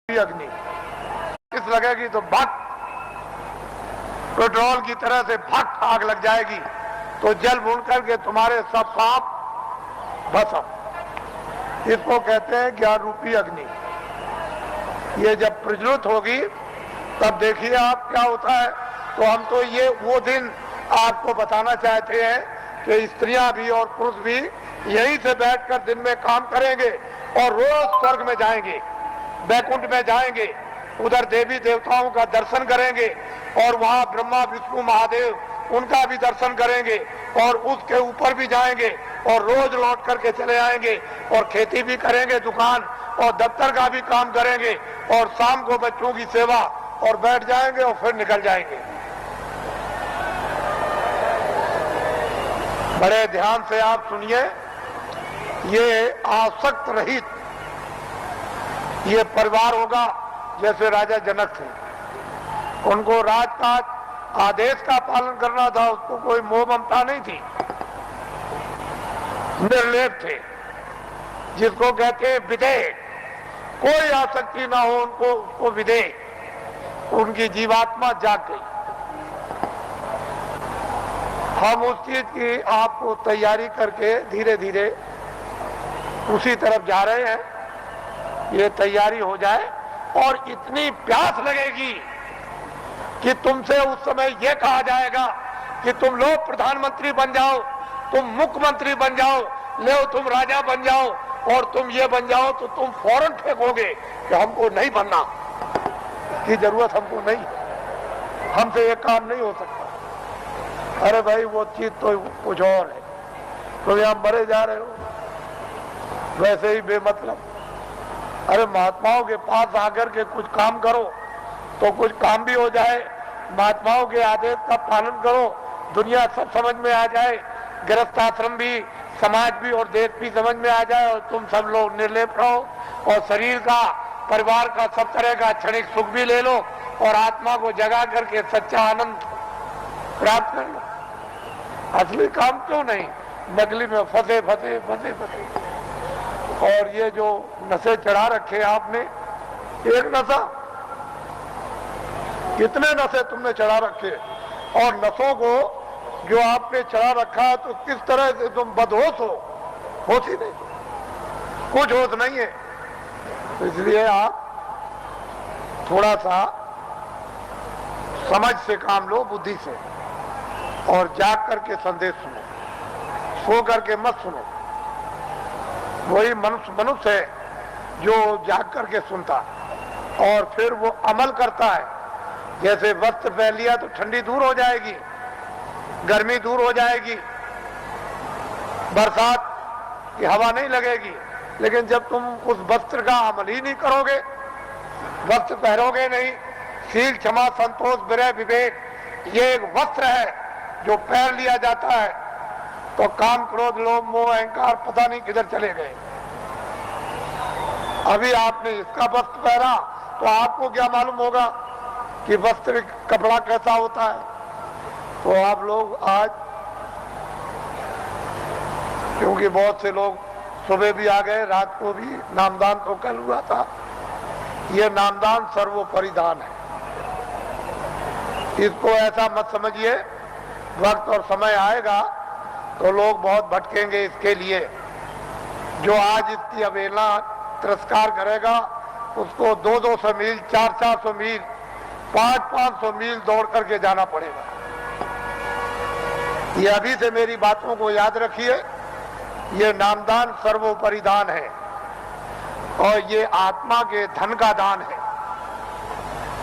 अग्नि किस लगेगी तो भट पेट्रोल की तरह से भट आग लग जाएगी तो जल भून करके तुम्हारे सब पाप भस्म। इसको कहते हैं ज्ञान रूपी अग्नि। ये जब प्रज्वलित होगी तब देखिए आप क्या होता है। तो हम तो ये वो दिन आपको बताना चाहते हैं कि स्त्रियां भी और पुरुष भी यहीं से बैठकर दिन में काम करेंगे और रोज स्वर्ग में जाएंगे, वैकुंठ में जाएंगे, उधर देवी देवताओं का दर्शन करेंगे और वहां ब्रह्मा विष्णु महादेव उनका भी दर्शन करेंगे और उसके ऊपर भी जाएंगे और रोज लौट करके चले आएंगे और खेती भी करेंगे, दुकान और दफ्तर का भी काम करेंगे और शाम को बच्चों की सेवा और बैठ जाएंगे और फिर निकल जाएंगे। बड़े ध्यान से आप सुनिए, ये आसक्त रहित ये परिवार होगा। जैसे राजा जनक थे, उनको राजकाज आदेश का पालन करना था, उसको कोई मोह ममता नहीं थी, निर्लेप थे, जिसको कहते हैं विधेय। कोई आसक्ति ना हो उनको, उसको विधेय। उनकी जीवात्मा जाग गई। हम उस चीज की आपको तैयारी करके धीरे धीरे उसी तरफ जा रहे हैं। ये तैयारी हो जाए और इतनी प्यास लगेगी कि तुमसे उस समय ये कहा जाएगा कि तुम लोग प्रधानमंत्री बन जाओ, तुम मुख्यमंत्री बन जाओ, ले तुम राजा बन जाओ और तुम ये बन जाओ, तो तुम फौरन फेंकोगे कि हमको नहीं बनना की जरूरत, हमको नहीं, हमसे ये काम नहीं हो सकता। अरे भाई वो चीज तो कुछ और है, तो यहां मरे जा रहे हो वैसे ही बेमतलब। अरे महात्माओं के पास आकर के कुछ काम करो तो कुछ काम भी हो जाए, महात्माओं के आदेश का पालन करो, दुनिया सब समझ में आ जाए, गृहस्थ आश्रम भी, समाज भी और देश भी समझ में आ जाए और तुम सब लोग निर्लेप रहो और शरीर का, परिवार का, सब तरह का क्षणिक सुख भी ले लो और आत्मा को जगा करके सच्चा आनंद प्राप्त कर लो। असली काम क्यों नहीं, नकली में फंसे फंसे फंसे फंसे। और ये जो नशे चढ़ा रखे आपने, एक नशा, कितने नशे तुमने चढ़ा रखे, और नशों को जो आपने चढ़ा रखा है तो किस तरह से तुम बदहोश हो, होश ही नहीं, कुछ होश नहीं है। तो इसलिए आप थोड़ा सा समझ से काम लो, बुद्धि से, और जाग करके संदेश सुनो, सो करके मत सुनो। वही मनुष्य है जो जाग करके सुनता और फिर वो अमल करता है। जैसे वस्त्र पहन लिया तो ठंडी दूर हो जाएगी, गर्मी दूर हो जाएगी, बरसात की हवा नहीं लगेगी। लेकिन जब तुम उस वस्त्र का अमल ही नहीं करोगे, वस्त्र पहनोगे नहीं, शील क्षमा संतोष विरय विवेक ये एक वस्त्र है जो पहन लिया जाता है, तो काम क्रोध लोभ मोह अहंकार पता नहीं किधर चले गए। अभी आपने इसका वस्त्र पहना तो आपको क्या मालूम होगा कि वस्त्र कपड़ा कैसा होता है। तो आप लोग आज, क्योंकि बहुत से लोग सुबह भी आ गए, रात को भी, नामदान तो कल हुआ था, ये नामदान सर्वोपरि दान है। इसको ऐसा मत समझिए, वक्त और समय आएगा तो लोग बहुत भटकेंगे इसके लिए। जो आज इसकी अवहेलना तिरस्कार करेगा उसको 200-200 मील, 400-400 मील, 500-500 मील दौड़ करके जाना पड़ेगा। ये अभी से मेरी बातों को याद रखिए। ये नामदान सर्वोपरि दान है और ये आत्मा के धन का दान है,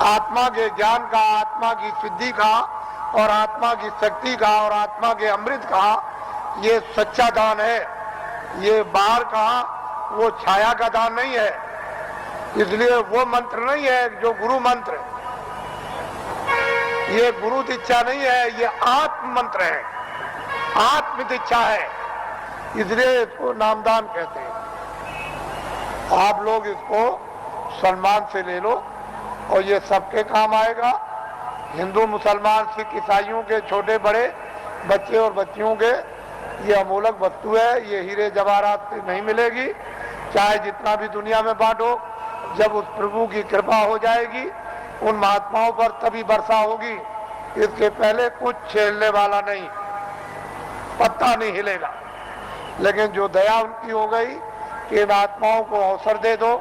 आत्मा के ज्ञान का, आत्मा की सिद्धि का और आत्मा की शक्ति का और आत्मा के अमृत का ये सच्चा दान है। ये बाहर का वो छाया का दान नहीं है। इसलिए वो मंत्र नहीं है जो गुरु मंत्र, ये गुरु दीक्षा नहीं है, ये आत्म मंत्र है, आत्म दीक्षा है। इसलिए इसको नामदान कहते हैं। आप लोग इसको सम्मान से ले लो और ये सबके काम आएगा। हिंदू मुसलमान सिख ईसाइयों के, छोटे बड़े, बच्चे और बच्चियों के, ये अमूलक वस्तु है। ये हीरे जवाहरात से नहीं मिलेगी, चाहे जितना भी दुनिया में बांटो। जब उस प्रभु की कृपा हो जाएगी उन महात्माओं पर तभी वर्षा होगी। इसके पहले कुछ छेड़ने वाला नहीं, पत्ता नहीं हिलेगा। लेकिन जो दया उनकी हो गई कि इन आत्माओं को अवसर दे दो,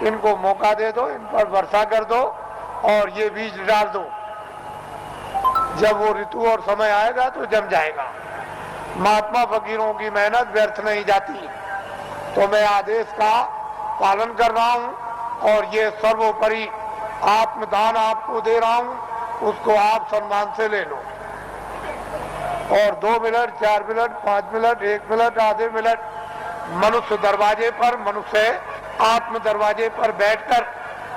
इनको मौका दे दो, इन पर वर्षा कर दो और ये बीज डाल दो, जब वो ऋतु और समय आएगा तो जम जाएगा। महात्मा फकीरों की मेहनत व्यर्थ नहीं जाती। तो मैं आदेश का पालन कर रहा हूं और ये सर्वोपरि आत्मदान आपको दे रहा हूं, उसको आप सम्मान से ले लो। और 2 मिनट, 4 मिनट, 5 मिनट, 1 मिनट, आधे मिनट मनुष्य दरवाजे पर, मनुष्य आत्म दरवाजे पर बैठकर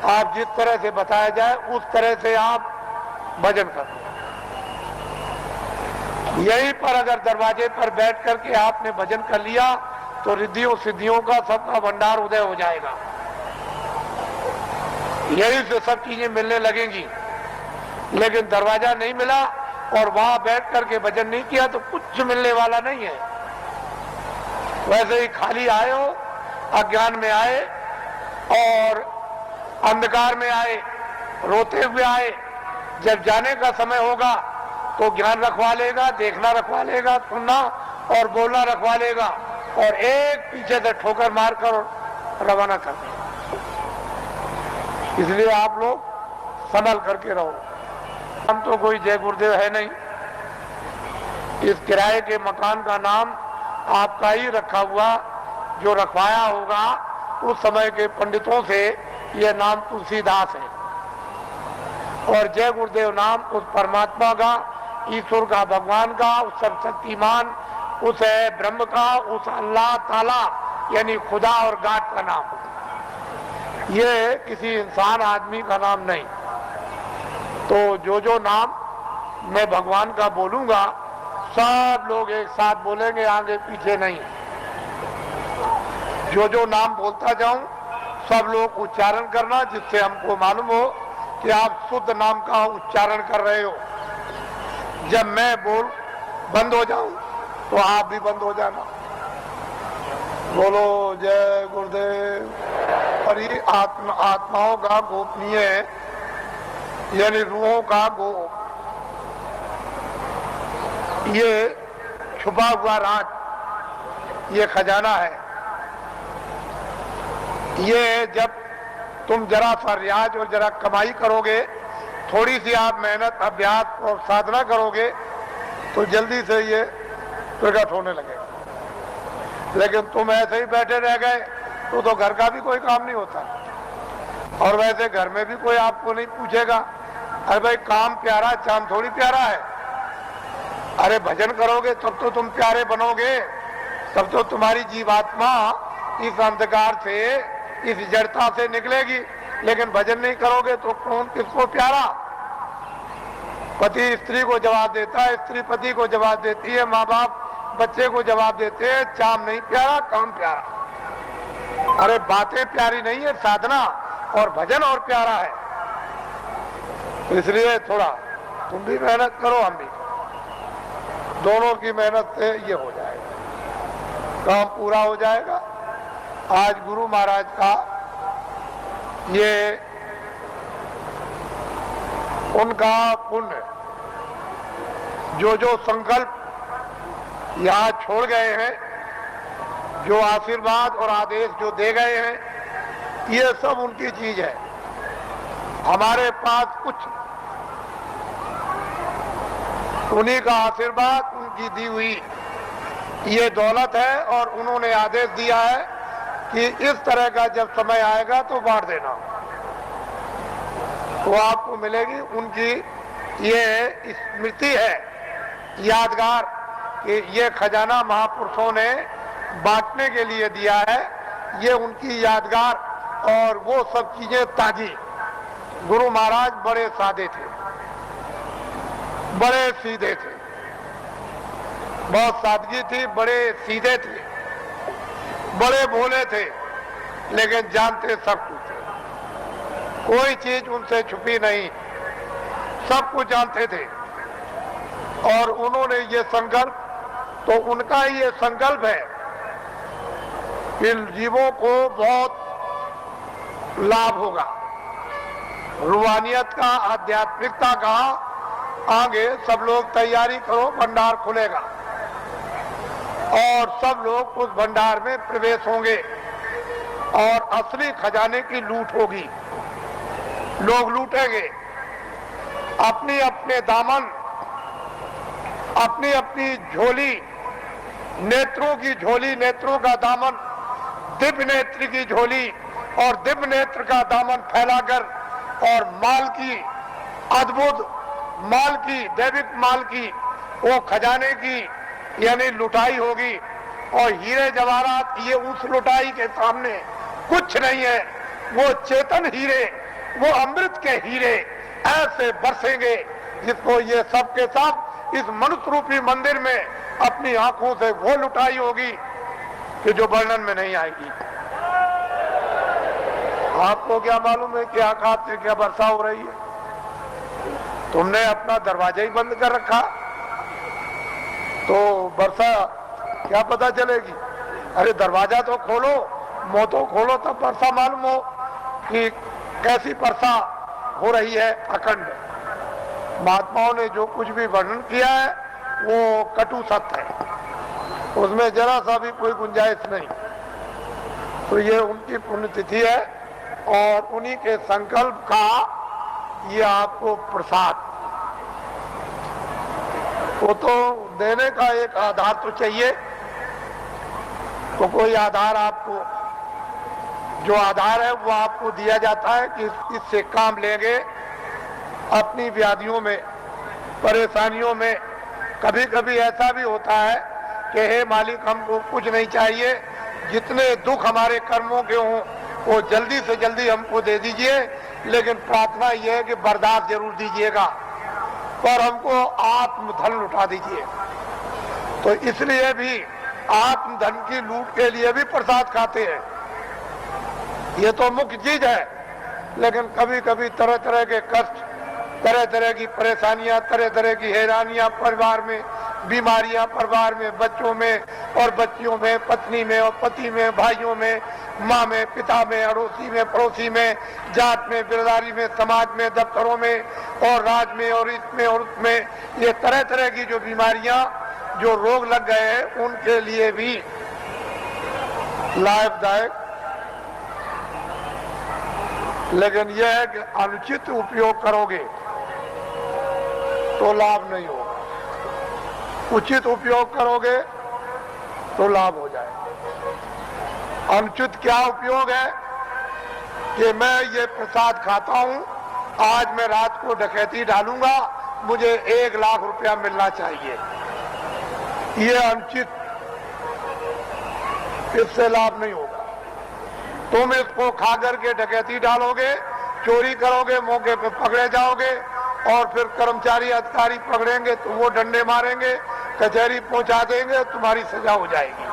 आप जिस तरह से बताया जाए उस तरह से आप भजन करो। यहीं पर अगर दरवाजे पर बैठ करके आपने भजन कर लिया तो रिद्धियों सिद्धियों का सबका भंडार उदय हो जाएगा। यही से सब चीजें मिलने लगेंगी। लेकिन दरवाजा नहीं मिला और वहां बैठ करके भजन नहीं किया तो कुछ मिलने वाला नहीं है। वैसे ही खाली आए हो, अज्ञान में आए और अंधकार में आए, रोते हुए आए। जब जाने का समय होगा तो ज्ञान रखवा लेगा, देखना रखवा लेगा, सुनना और बोलना रखवा लेगा और एक पीछे से ठोकर मारकर रवाना कर देगा। इसलिए आप लोग संभल करके रहो। हम तो कोई जय गुरुदेव है नहीं। इस किराए के मकान का नाम आपका ही रखा हुआ, जो रखवाया होगा उस समय के पंडितों से, यह नाम तुलसीदास है। और जय गुरुदेव नाम उस परमात्मा का, ईश्वर का, भगवान का, उस सर्वशक्तिमान, उस ब्रह्म का, उस अल्लाह ताला यानी खुदा और गाड का नाम। ये किसी इंसान आदमी का नाम नहीं। तो जो नाम मैं भगवान का बोलूंगा सब लोग एक साथ बोलेंगे, आगे पीछे नहीं। जो नाम बोलता जाऊं सब लोग उच्चारण करना, जिससे हमको मालूम हो कि आप शुद्ध नाम का उच्चारण कर रहे हो। जब मैं बोल बंद हो जाऊं तो आप भी बंद हो जाना। बोलो जय गुरुदेव। और ये आत्माओं का गोपनीय यानी रूहों का ये छुपा हुआ राज, ये खजाना है। ये जब तुम जरा सा रियाज और जरा कमाई करोगे, थोड़ी सी आप मेहनत, अभ्यास और साधना करोगे तो जल्दी से ये प्रकट होने लगेगा। लेकिन तुम ऐसे ही बैठे रह गए तो घर का भी कोई काम नहीं होता। और वैसे घर में भी कोई आपको नहीं पूछेगा, अरे भाई काम प्यारा, चांद थोड़ी प्यारा है। अरे भजन करोगे तब तो तुम प्यारे बनोगे, तब तो तुम्हारी जीवात्मा इस अंधकार से, इस जड़ता से निकलेगी। लेकिन भजन नहीं करोगे तो कौन किसको प्यारा? पति स्त्री को जवाब देता है, स्त्री पति को जवाब देती है, माँ बाप बच्चे को जवाब देते हैं। चाम नहीं प्यारा, काम प्यारा। अरे बातें प्यारी नहीं है, साधना और भजन और प्यारा है। इसलिए थोड़ा तुम भी मेहनत करो, हम भी, दोनों की मेहनत से ये हो जाएगा, काम पूरा हो जाएगा। आज गुरु महाराज का ये उनका पुण्य, जो संकल्प यहाँ छोड़ गए हैं, जो आशीर्वाद और आदेश जो दे गए हैं, ये सब उनकी चीज है। हमारे पास कुछ, उन्हीं का आशीर्वाद, उनकी दी हुई ये दौलत है। और उन्होंने आदेश दिया है कि इस तरह का जब समय आएगा तो बांट देना, तो आपको मिलेगी। उनकी ये स्मृति है, यादगार, कि ये खजाना महापुरुषों ने बांटने के लिए दिया है। ये उनकी यादगार और वो सब चीजें ताजी। गुरु महाराज बड़े सादे थे, बड़े सीधे थे, बहुत सादगी थी, बड़े सीधे थे, बड़े भोले थे, लेकिन जानते सब कुछ थे। कोई चीज उनसे छुपी नहीं, सब कुछ जानते थे। और उन्होंने ये संकल्प, तो उनका ये संकल्प है कि जीवों को बहुत लाभ होगा। रूहानियत का, आध्यात्मिकता का आगे सब लोग तैयारी करो, भंडार खुलेगा और सब लोग उस भंडार में प्रवेश होंगे और असली खजाने की लूट होगी। लोग लूटेंगे अपनी अपने दामन, अपनी अपनी झोली, नेत्रों की झोली, नेत्रों का दामन, दिव्य नेत्र की झोली और दिव्य नेत्र का दामन फैलाकर और माल की, अद्भुत माल की, दैविक माल की, वो खजाने की यानी लुटाई होगी। और हीरे जवाहरात ये उस लुटाई के सामने कुछ नहीं है। वो चेतन हीरे, वो अमृत के हीरे ऐसे बरसेंगे जिसको ये सब के सब इस मनुष्य रूपी मंदिर में अपनी आंखों से वो लुटाई होगी कि जो वर्णन में नहीं आएगी। आपको क्या मालूम है कि आकाश से क्या वर्षा हो रही है? तुमने अपना दरवाजा ही बंद कर रखा तो वर्षा क्या पता चलेगी? अरे दरवाजा तो खोलो, मुंह तो खोलो, तब वर्षा मालूम हो कि कैसी वर्षा हो रही है अखंड। महात्माओं ने जो कुछ भी वर्णन किया है वो कटु सत्य है, उसमें जरा सा भी कोई गुंजाइश नहीं। तो ये उनकी पुण्यतिथि है और उन्हीं के संकल्प का ये आपको प्रसाद। वो तो देने का एक आधार तो चाहिए, तो कोई आधार आपको, जो आधार है वो आपको दिया जाता है कि इससे काम लेंगे अपनी व्याधियों में, परेशानियों में। कभी कभी ऐसा भी होता है कि हे मालिक हमको कुछ नहीं चाहिए, जितने दुख हमारे कर्मों के हों वो जल्दी से जल्दी हमको दे दीजिए, लेकिन प्रार्थना यह है कि बर्दाश्त जरूर दीजिएगा और हमको आत्मधन लुटा दीजिए। तो इसलिए भी आत्मधन की लूट के लिए भी प्रसाद खाते हैं, ये तो मुख्य चीज है। लेकिन कभी कभी तरह तरह के कष्ट, तरह तरह की परेशानियां, तरह तरह की हैरानियां परिवार में, बीमारियां परिवार में, बच्चों में और बच्चियों में, पत्नी में और पति में, भाइयों में, माँ में, पिता में, अड़ोसी में, पड़ोसी में, जात में, बिरदारी में, समाज में, दफ्तरों में और राज में और इसमें और उसमें, ये तरह तरह की जो बीमारियां, जो रोग लग गए हैं, उनके लिए भी लाभदायक। लेकिन यह है कि अनुचित उपयोग करोगे तो लाभ नहीं होगा, उचित उपयोग करोगे तो लाभ हो जाएगा। अनुचित क्या उपयोग है कि मैं ये प्रसाद खाता हूं, आज मैं रात को डकैती डालूंगा, मुझे 1 लाख रुपया मिलना चाहिए, ये अनुचित, इससे लाभ नहीं होगा। तुम इसको खा करके डकैती डालोगे, चोरी करोगे, मौके पे पकड़े जाओगे और फिर कर्मचारी अधिकारी पकड़ेंगे तो वो डंडे मारेंगे, कचहरी पहुंचा देंगे, तुम्हारी सजा हो जाएगी।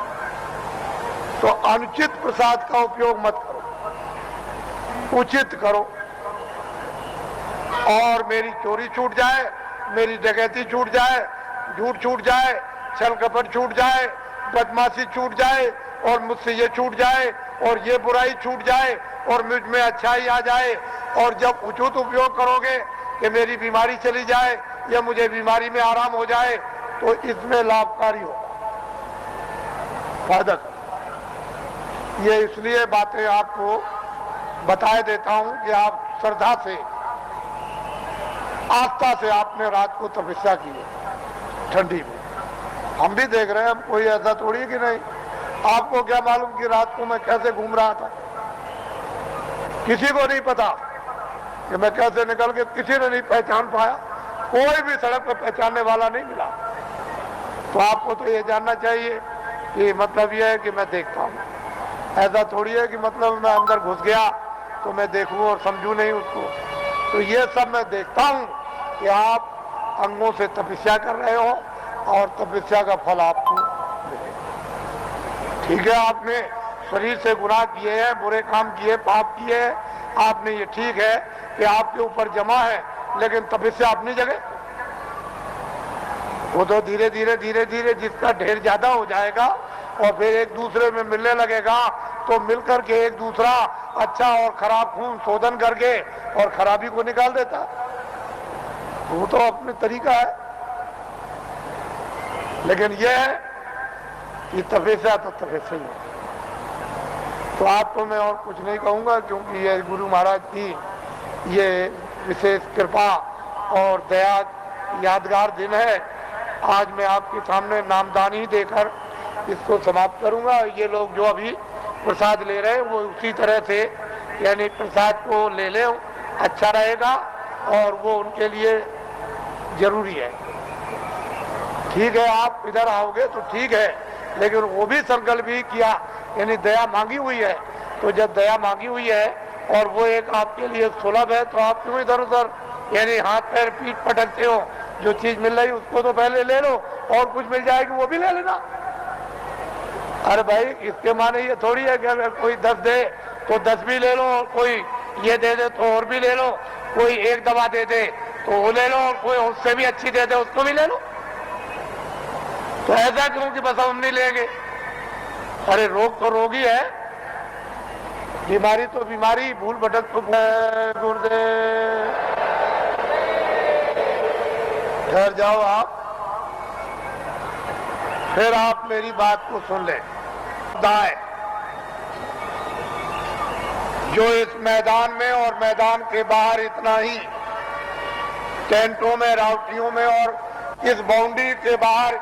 तो अनुचित प्रसाद का उपयोग मत करो, उचित करो। और मेरी चोरी छूट जाए, मेरी डकैती छूट जाए, झूठ छूट जाए, छल कपट छूट जाए, बदमाशी छूट जाए और मुझसे ये छूट जाए और ये बुराई छूट जाए और मुझ में अच्छाई आ जाए। और जब उचित उपयोग करोगे कि मेरी बीमारी चली जाए या मुझे बीमारी में आराम हो जाए, तो इसमें लाभकारी होगा, फायदा। ये इसलिए बातें आपको बताए देता हूं कि आप श्रद्धा से, आस्था से आपने रात को तपस्या की है ठंडी में। हम भी देख रहे हैं, हम कोई ऐसा थोड़ी कि नहीं। आपको क्या मालूम कि रात को मैं कैसे घूम रहा था? किसी को नहीं पता कि मैं कैसे निकल के, किसी ने नहीं पहचान पाया, कोई भी सड़क पर पहचानने वाला नहीं मिला। तो आपको तो ये जानना चाहिए कि मतलब ये है कि मैं देखता हूँ, ऐसा थोड़ी है कि मतलब मैं अंदर घुस गया तो मैं देखूं और समझूं नहीं उसको। तो ये सब मैं देखता हूँ कि आप अंगों से तपस्या कर रहे हो और तपस्या का फल आपको मिलेगा। ठीक है, आपने शरीर से गुनाह किए हैं, बुरे काम किए, पाप किए हैं, आपने, ये ठीक है कि आपके ऊपर जमा है, लेकिन तपस्या अपनी जगह। वो तो धीरे धीरे धीरे धीरे जिसका ढेर ज्यादा हो जाएगा और फिर एक दूसरे में मिलने लगेगा तो मिलकर के एक दूसरा अच्छा और खराब खून शोधन करके और खराबी को निकाल देता। वो तो अपने तरीका है, लेकिन यह है कि तपस्या तो तपस्या ही है। तो आपको मैं और कुछ नहीं कहूँगा, क्योंकि ये गुरु महाराज की ये विशेष कृपा और दया यादगार दिन है। आज मैं आपके सामने नामदानी देकर इसको समाप्त करूंगा। ये लोग जो अभी प्रसाद ले रहे हैं वो उसी तरह से यानी प्रसाद को ले लें, अच्छा रहेगा और वो उनके लिए जरूरी है। ठीक है, आप इधर आओगे तो ठीक है, लेकिन वो भी संकल्प भी किया, यानी दया मांगी हुई है। तो जब दया मांगी हुई है और वो एक आपके लिए सुलभ है, तो आप क्यों इधर उधर यानी हाथ पैर पीठ पटकते हो? जो चीज मिल रही उसको तो पहले ले लो, और कुछ मिल जाएगी वो भी ले लेना। अरे भाई, इसके माने ये थोड़ी है कि अगर कोई 10 दे तो 10 भी ले लो, और कोई ये दे दे तो और भी ले लो, कोई एक दवा दे दे तो वो ले लो, और कोई उससे भी अच्छी दे दे उसको भी ले लो। तो ऐसा क्यों कि बस हम नहीं लेंगे? अरे रोग तो रोग ही है, बीमारी तो बीमारी, भूल भटक तो गुरुदेव। घर जाओ आप, फिर आप मेरी बात को सुन लें। दाएं जो इस मैदान में और मैदान के बाहर इतना ही टेंटों में, रावटियों में और इस बाउंड्री के बाहर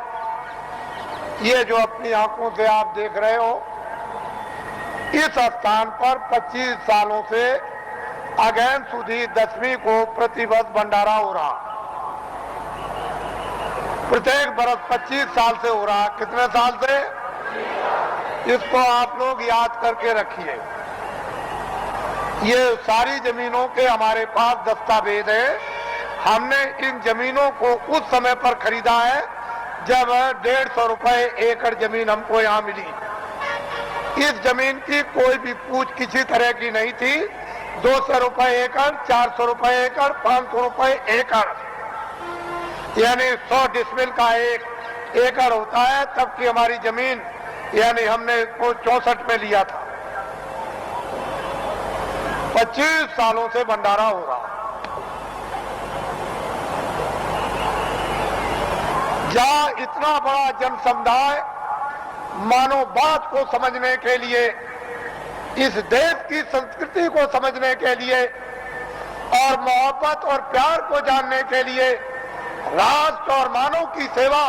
ये जो अपनी आंखों से आप देख रहे हो, इस स्थान पर 25 सालों से अगेन सुधी 10वीं को प्रतिवर्ष भंडारा हो रहा। प्रत्येक बरस 25 साल से हो रहा। कितने साल से? इसको आप लोग याद करके रखिए। ये सारी जमीनों के हमारे पास दस्तावेज है। हमने इन जमीनों को उस समय पर खरीदा है जब 150 रुपए एकड़ जमीन हमको यहाँ मिली। इस जमीन की कोई भी पूछ किसी तरह की नहीं थी। 200 रुपए एकड़, 400 रुपए एकड़, 500 रुपए एकड़, यानी 100 डिसमिल का एक एकड़ होता है। तब की हमारी जमीन, यानी हमने इसको 64 में लिया था। 25 सालों से भंडारा हो रहा। जहां इतना बड़ा जन समुदाय मानव बात को समझने के लिए, इस देश की संस्कृति को समझने के लिए और मोहब्बत और प्यार को जानने के लिए, राष्ट्र और मानव की सेवा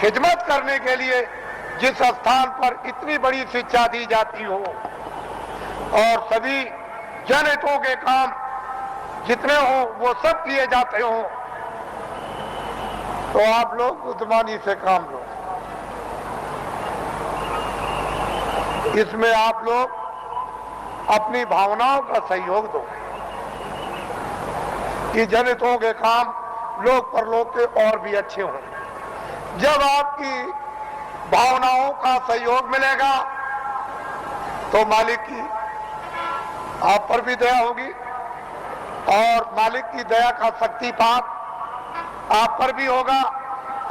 खिदमत करने के लिए जिस स्थान पर इतनी बड़ी शिक्षा दी जाती हो और सभी जनहितों के काम जितने हो वो सब किए जाते हो, तो आप लोग बुद्धिमानी से काम लो। इसमें आप लोग अपनी भावनाओं का सहयोग दो कि जनहितों के काम लोक परलोक के और भी अच्छे हों। जब आपकी भावनाओं का सहयोग मिलेगा तो मालिक की आप पर भी दया होगी और मालिक की दया का शक्तिपात आप पर भी होगा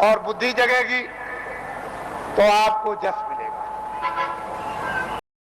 और बुद्धि जगेगी तो आपको जस मिलेगा।